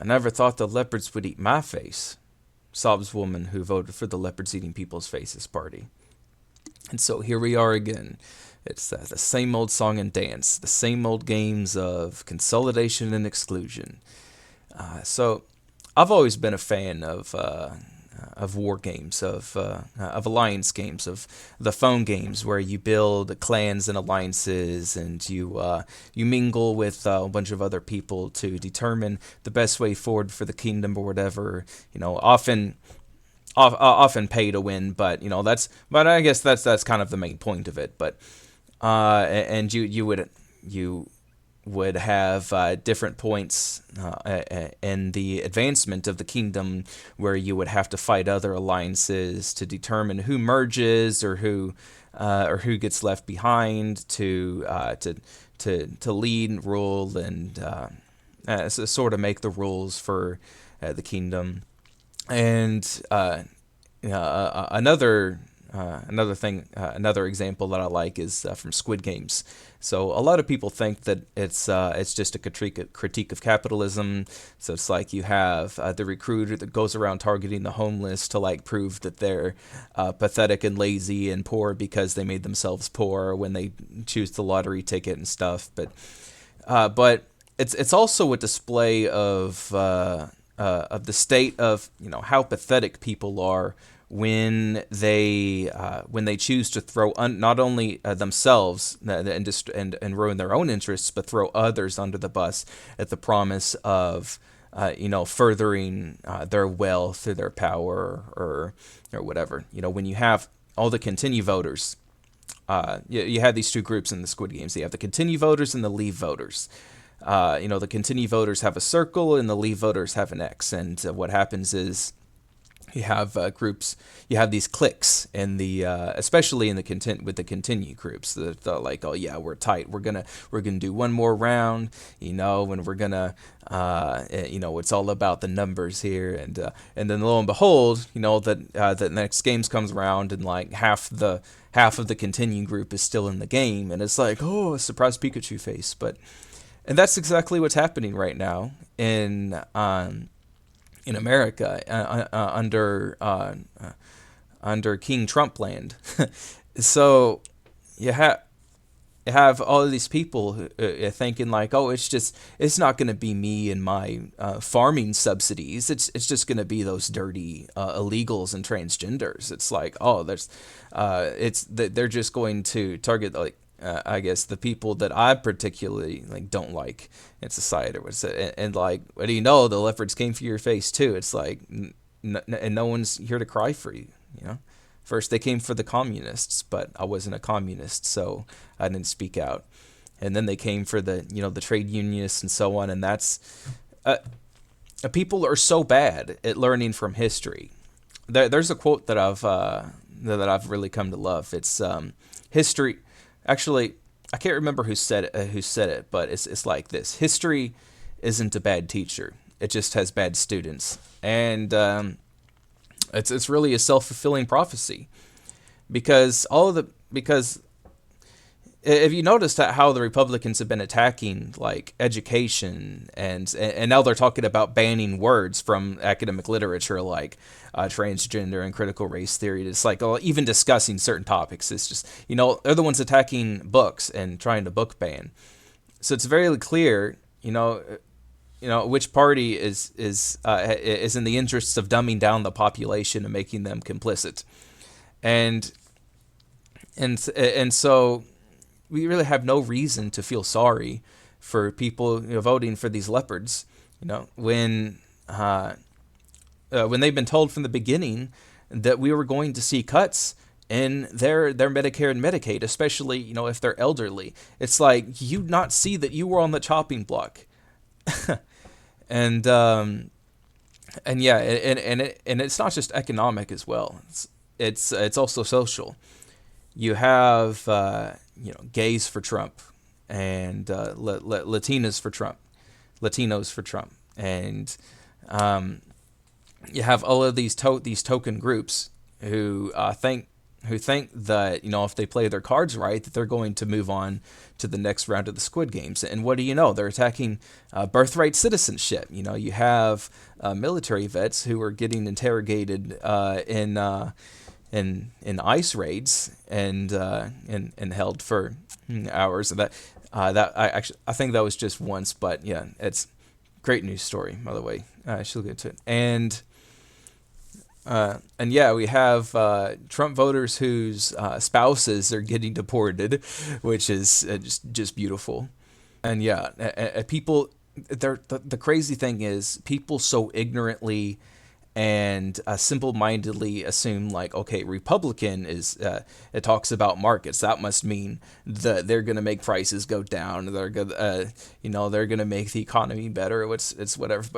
I never thought the leopards would eat my face, sobs woman who voted for the leopards eating people's faces party. And so here we are again. It's the same old song and dance, the same old games of consolidation and exclusion. So I've always been a fan of war games, of alliance games, of the phone games where you build clans and alliances, and you mingle with a bunch of other people to determine the best way forward for the kingdom or whatever. Often pay to win, but I guess that's kind of the main point of it. But and you would have different points in the advancement of the kingdom where you would have to fight other alliances to determine who merges or who gets left behind to lead, rule, and sort of make the rules for the kingdom. And another example that I like is from Squid Games. So a lot of people think that it's just a critique of capitalism. So it's like you have the recruiter that goes around targeting the homeless to like prove that they're pathetic and lazy and poor because they made themselves poor when they choose the lottery ticket and stuff. But it's also a display of the state of how pathetic people are when they choose to throw not only themselves and ruin their own interests, but throw others under the bus at the promise of furthering their wealth or their power or whatever. When you have all the continue voters, you have these two groups in the Squid Games. You have the continue voters and the leave voters. The continue voters have a circle and the leave voters have an X. And what happens is you have groups, you have these cliques in the, especially in the continue groups. They're like, oh yeah, we're tight. We're gonna do one more round, and we're gonna, it's all about the numbers here. And then lo and behold, that the next games comes around and like half of the continue group is still in the game, and it's like, oh, a surprise Pikachu face. And that's exactly what's happening right now in America under King Trump land. So you have all of these people thinking like, oh, it's not going to be me and my farming subsidies. It's just going to be those dirty illegals and transgenders. It's like, oh, they're just going to target like. I guess the people that I particularly like don't like in society, and like, what do you know? The leopards came for your face too. It's like, and no one's here to cry for you. First they came for the communists, but I wasn't a communist, so I didn't speak out. And then they came for the the trade unionists and so on. And that's people are so bad at learning from history. There's a quote that I've really come to love. It's history. Actually, I can't remember who said it, but it's like this: history isn't a bad teacher; it just has bad students, and it's really a self-fulfilling prophecy, because if you noticed how the Republicans have been attacking like education and now they're talking about banning words from academic literature like transgender and critical race theory. It's like, oh, even discussing certain topics. It's just they're the ones attacking books and trying to book ban. So it's very clear which party is in the interests of dumbing down the population and making them complicit, and so we really have no reason to feel sorry for people voting for these leopards. When they've been told from the beginning that we were going to see cuts in their Medicare and Medicaid, especially if they're elderly. It's like, you not see that you were on the chopping block, and yeah, and it's not just economic as well. It's also social. You have gays for Trump, and Latinas for Trump, Latinos for Trump, and you have all of these token groups who think who think that, if they play their cards right, that they're going to move on to the next round of the Squid Games. And what do you know? They're attacking birthright citizenship. You have military vets who are getting interrogated in ICE raids and held for hours. I think that was just once, but yeah, it's great news story, by the way. I should get to it. And yeah, we have Trump voters whose spouses are getting deported, which is just beautiful. And yeah, people. The crazy thing is, people so ignorantly and simple-mindedly assume, like, okay, Republican is it talks about markets, that must mean that they're gonna make prices go down, they're gonna they're gonna make the economy better. It's whatever,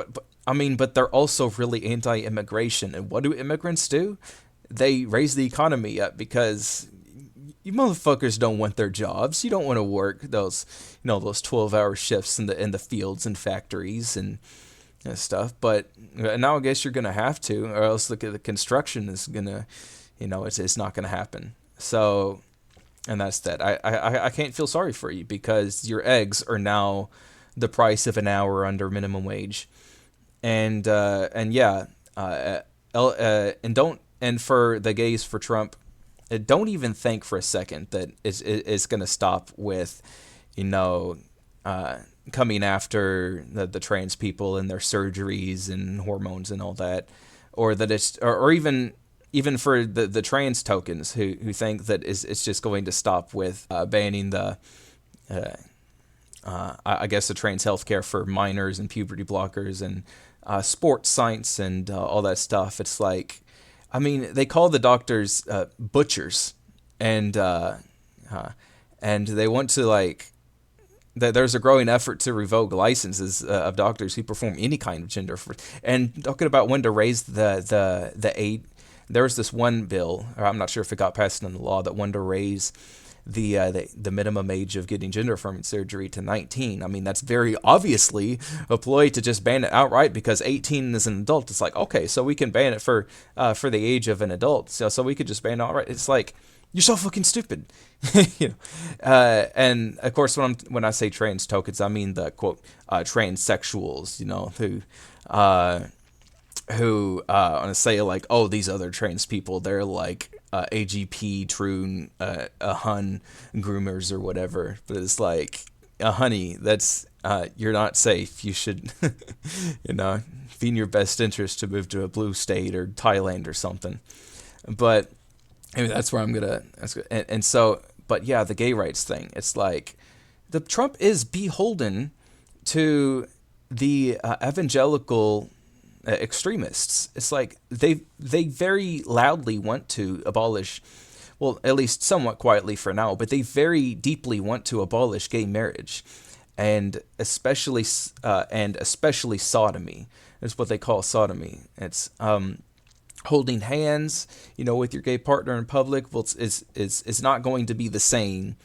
but they're also really anti-immigration. And what do immigrants do? They raise the economy up, because you motherfuckers don't want their jobs. You don't want to work those 12-hour shifts in the fields and factories and stuff. But now I guess you're gonna have to, or else look at the construction is gonna, it's not gonna happen. So, and that's that. I can't feel sorry for you, because your eggs are now the price of an hour under minimum wage. And yeah, and don't and for the gays for Trump, don't even think for a second that it's gonna stop with, you know, coming after the trans people and their surgeries and hormones and all that, or that or even for the trans tokens who think that it's just going to stop with banning the I guess the trans healthcare for minors and puberty blockers and sports science and all that stuff. It's like, I mean, they call the doctors butchers, and they want to, like, that there's a growing effort to revoke licenses of doctors who perform any kind of gender. And talking about when to raise the age, there was this one bill, or I'm not sure if it got passed into law, that wanted to raise the minimum age of getting gender affirming surgery to 19. I mean, that's very obviously a ploy to just ban it outright, because 18 is an adult. It's like, okay, so we can ban it for the age of an adult. So we could just ban it outright. It's like, you're so fucking stupid. And of course, when I say trans tokens, I mean the quote transsexuals, who want to say, like, oh, these other trans people, they're like AGP, Troon, Hun groomers or whatever. But it's like, honey, that's you're not safe. You should, be in your best interest to move to a blue state or Thailand or something. But anyway, that's where I'm gonna. And so, but yeah, the gay rights thing. It's like, the Trump is beholden to the evangelical extremists. It's like they very loudly want to abolish, well, at least somewhat quietly for now, but they very deeply want to abolish gay marriage, and especially sodomy. Is what they call sodomy. It's holding hands, with your gay partner in public. Well, is not going to be the same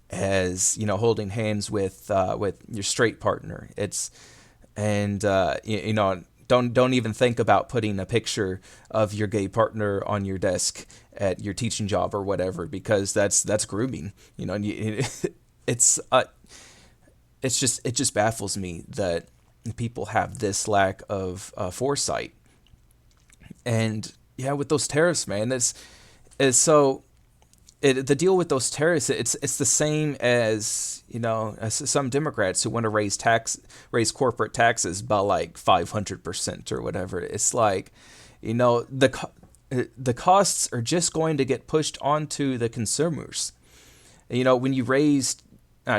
as holding hands with your straight partner. It's and don't even think about putting a picture of your gay partner on your desk at your teaching job or whatever, because that's grooming. It just baffles me that people have this lack of foresight. And yeah, with those tariffs, man, the deal with those tariffs, it's the same as some Democrats who want to raise corporate taxes by like 500% or whatever. It's like, the costs are just going to get pushed onto the consumers. When you raise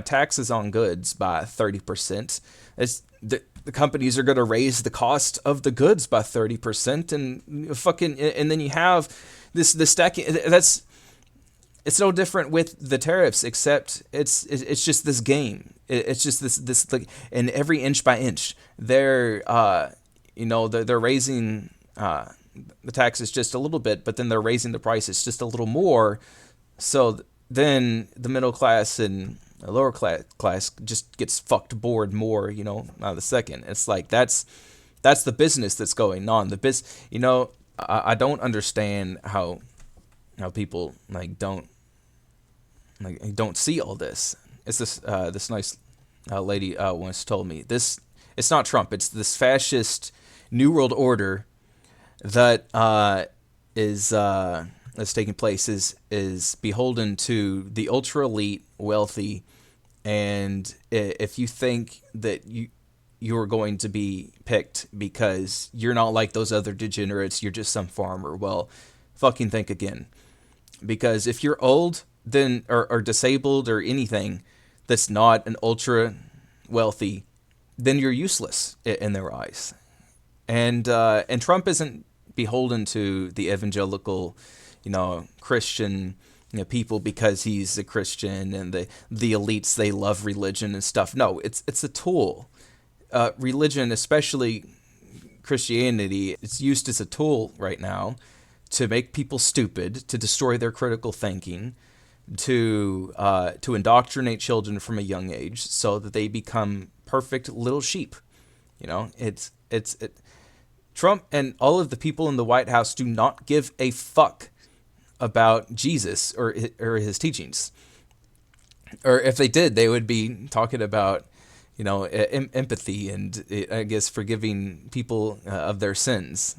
taxes on goods by 30%, the companies are going to raise the cost of the goods by 30%, and then you have this stacking. It's no different with the tariffs, except it's just this game. It's just this like, and every inch by inch, they're raising the taxes just a little bit, but then they're raising the prices just a little more. So then the middle class and lower class just gets fucked bored more, out of the second. It's like, that's the business that's going on. I don't understand how how people don't see all this. It's this nice lady once told me this. It's not Trump. It's this fascist new world order that is taking place is beholden to the ultra elite, wealthy, and if you think that you're going to be picked because you're not like those other degenerates, you're just some farmer. Well, fucking think again. Because if you're old, then or disabled or anything that's not an ultra wealthy, then you're useless in their eyes. And Trump isn't beholden to the evangelical, Christian, people because he's a Christian, and the elites, they love religion and stuff. No, it's a tool. Religion, especially Christianity, it's used as a tool right now to make people stupid, to destroy their critical thinking, to indoctrinate children from a young age so that they become perfect little sheep. It's Trump and all of the people in the White House do not give a fuck about Jesus or his teachings. Or if they did, they would be talking about, empathy and, I guess, forgiving people of their sins.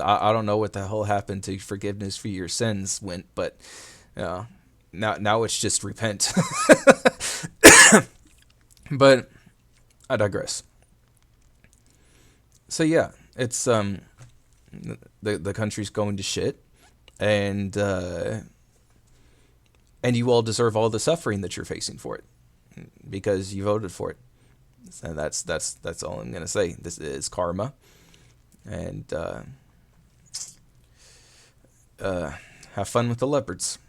I don't know what the hell happened to forgiveness for your sins went, but now it's just repent. But I digress. So yeah, it's the country's going to shit, and you all deserve all the suffering that you're facing for it because you voted for it. And that's all I'm gonna say. This is karma, and have fun with the leopards.